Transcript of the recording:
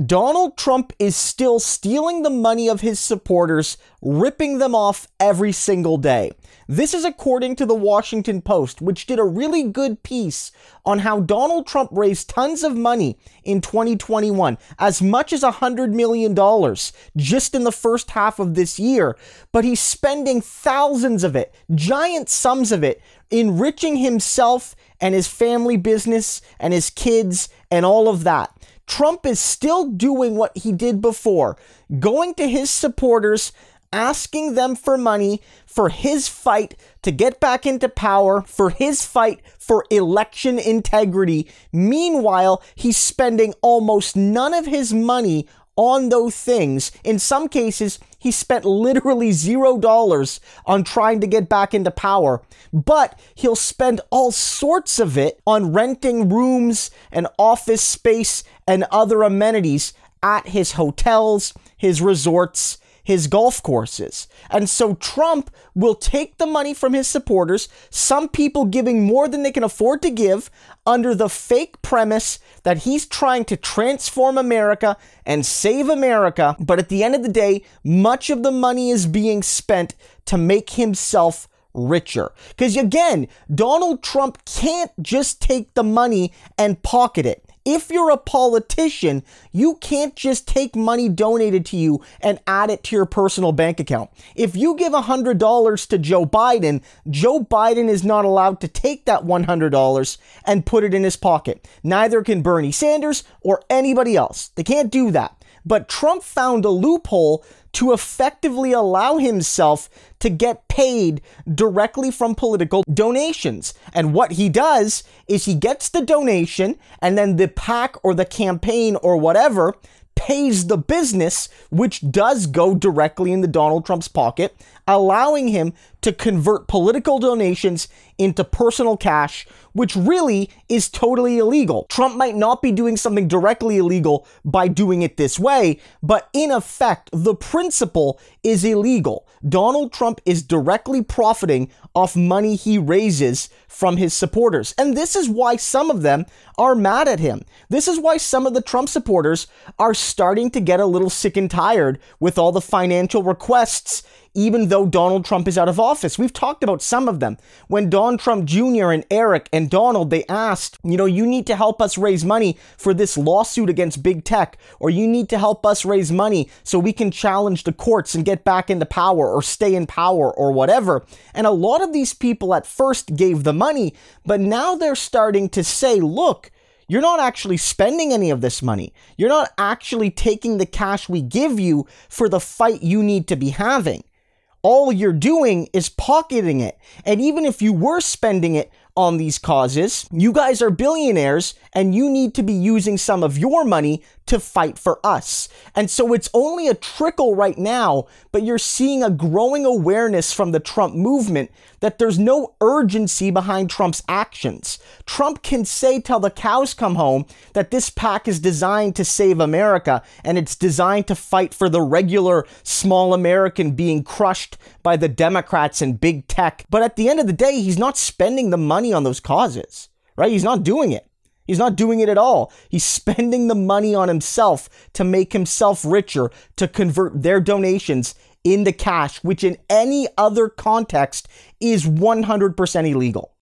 Donald Trump is still stealing the money of his supporters, ripping them off every single day. This is according to the Washington Post, which did a really good piece on how Donald Trump raised tons of money in 2021, as much as $100 million just in the first half of this year, but he's spending thousands of it, giant sums of it, enriching himself and his family business and his kids and all of that. Trump is still doing what he did before, going to his supporters, asking them for money for his fight to get back into power, for his fight for election integrity. Meanwhile, he's spending almost none of his money on those things. In some cases, he spent literally $0 on trying to get back into power, but he'll spend all sorts of it on renting rooms and office space and other amenities at his hotels, his resorts, his golf courses. And so Trump will take the money from his supporters, some people giving more than they can afford to give, under the fake premise that he's trying to transform America and save America. But at the end of the day, much of the money is being spent to make himself richer. Because again, Donald Trump can't just take the money and pocket it. If you're a politician, you can't just take money donated to you and add it to your personal bank account. If you give $100 to Joe Biden is not allowed to take that $100 and put it in his pocket. Neither can Bernie Sanders or anybody else. They can't do that. But Trump found a loophole to effectively allow himself to get paid directly from political donations. And what he does is he gets the donation, and then the PAC or the campaign or whatever pays the business, which does go directly into Donald Trump's pocket, allowing him to convert political donations into personal cash, which really is totally illegal. Trump might not be doing something directly illegal by doing it this way, but in effect, the principle is illegal. Donald Trump is directly profiting off money he raises from his supporters. And this is why some of them are mad at him. This is why some of the Trump supporters are starting to get a little sick and tired with all the financial requests, even though Donald Trump is out of office. We've talked about some of them. When Don Trump Jr. and Eric and Donald, they asked, you need to help us raise money for this lawsuit against big tech, or you need to help us raise money so we can challenge the courts and get back into power or stay in power or whatever. And a lot of these people at first gave the money, but now they're starting to say, look, you're not actually spending any of this money. You're not actually taking the cash we give you for the fight you need to be having. All you're doing is pocketing it. And even if you were spending it on these causes, you guys are billionaires and you need to be using some of your money to fight for us. And so it's only a trickle right now, but you're seeing a growing awareness from the Trump movement that there's no urgency behind Trump's actions. Trump can say till the cows come home that this PAC is designed to save America and it's designed to fight for the regular small American being crushed by the Democrats and big tech. But at the end of the day, he's not spending the money on those causes, right? He's not doing it. He's not doing it at all. He's spending the money on himself to make himself richer, to convert their donations into cash, which in any other context is 100% illegal.